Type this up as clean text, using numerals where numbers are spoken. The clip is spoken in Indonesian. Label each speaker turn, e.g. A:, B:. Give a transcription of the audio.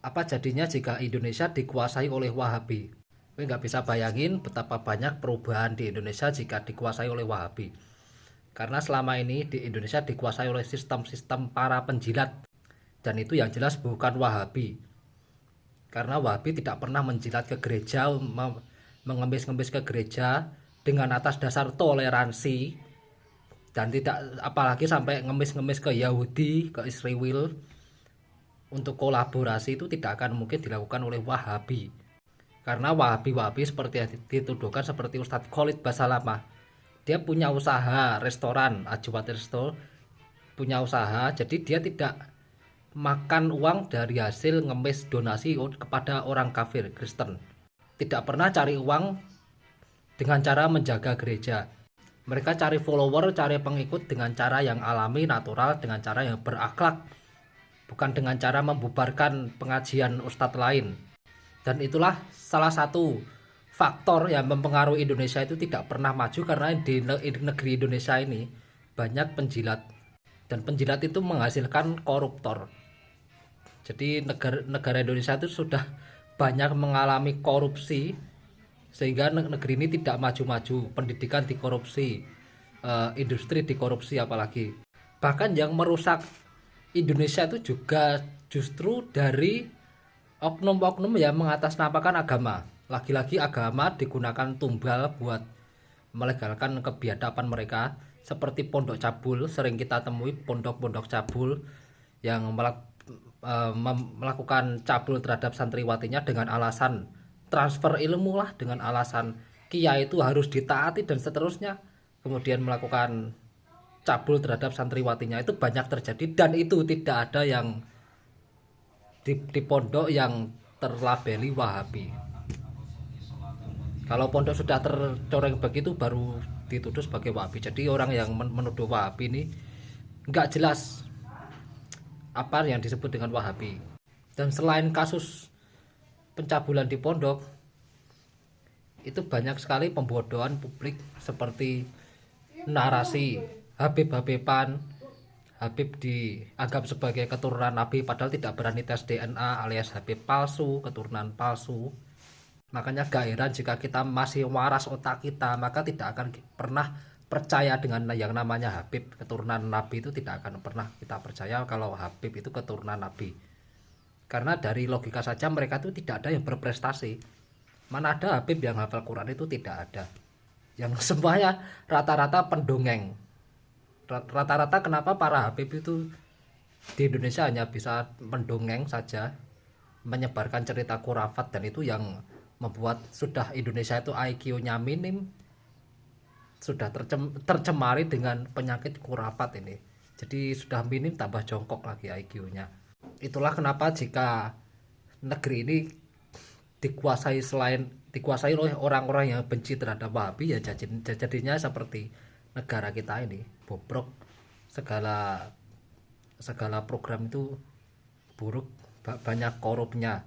A: Apa jadinya jika Indonesia dikuasai oleh Wahabi? Gue nggak bisa bayangin betapa banyak perubahan di Indonesia jika dikuasai oleh Wahabi. Karena selama ini di Indonesia dikuasai oleh sistem-sistem para penjilat. Dan itu yang jelas bukan Wahabi. Karena Wahabi tidak pernah menjilat ke gereja, mengemis-ngemis ke gereja dengan atas dasar toleransi, dan tidak apalagi sampai ngemis-ngemis ke Yahudi, ke Israel. Untuk kolaborasi itu tidak akan mungkin dilakukan oleh Wahabi. Karena Wahabi-Wahabi seperti yang dituduhkan seperti Ustadz Khalid Basalamah, dia punya usaha restoran Ajwa Resto, punya usaha, jadi dia tidak makan uang dari hasil ngemis donasi kepada orang kafir Kristen. Tidak pernah cari uang dengan cara menjaga gereja. Mereka cari follower, cari pengikut dengan cara yang alami, natural, dengan cara yang berakhlak, bukan dengan cara membubarkan pengajian ustadz lain. Dan itulah salah satu faktor yang mempengaruhi Indonesia itu tidak pernah maju, karena di negeri Indonesia ini banyak penjilat, dan penjilat itu menghasilkan koruptor. Jadi negara Indonesia itu sudah banyak mengalami korupsi, sehingga negeri ini tidak maju-maju. Pendidikan dikorupsi, industri dikorupsi, apalagi bahkan yang merusak Indonesia itu juga justru dari oknum-oknum yang mengatasnamakan agama. Lagi-lagi agama digunakan tumbal buat melegalkan kebiadaban mereka, seperti pondok cabul. Sering kita temui pondok-pondok cabul yang melakukan cabul terhadap santriwatinya dengan alasan transfer ilmu lah, dengan alasan kiai itu harus ditaati dan seterusnya, kemudian melakukan cabul terhadap santriwatinya. Itu banyak terjadi, dan itu tidak ada yang di pondok yang terlabeli Wahabi. Kalau pondok sudah tercoreng begitu baru dituduh sebagai Wahabi. Jadi orang yang menuduh Wahabi ini nggak jelas apa yang disebut dengan Wahabi. Dan selain kasus pencabulan di pondok, itu banyak sekali pembodohan publik, seperti narasi Habib-Habiban, Habib dianggap sebagai keturunan Nabi padahal tidak berani tes DNA, alias Habib palsu, keturunan palsu. Makanya gak heran jika kita masih waras otak kita, maka tidak akan pernah percaya dengan yang namanya Habib keturunan Nabi. Itu tidak akan pernah kita percaya kalau Habib itu keturunan Nabi. Karena dari logika saja mereka itu tidak ada yang berprestasi. Mana ada Habib yang hafal Quran, itu tidak ada. Yang semuanya rata-rata pendongeng. Rata-rata kenapa para Habib itu di Indonesia hanya bisa mendongeng saja, menyebarkan cerita khurafat, dan itu yang membuat sudah Indonesia itu IQ-nya minim, sudah tercemari dengan penyakit khurafat ini. Jadi sudah minim tambah jongkok lagi IQ-nya. Itulah kenapa jika negeri ini dikuasai oleh orang-orang yang benci terhadap Wahabi, ya jadinya seperti negara kita ini bobrok, segala program itu buruk, banyak korupnya.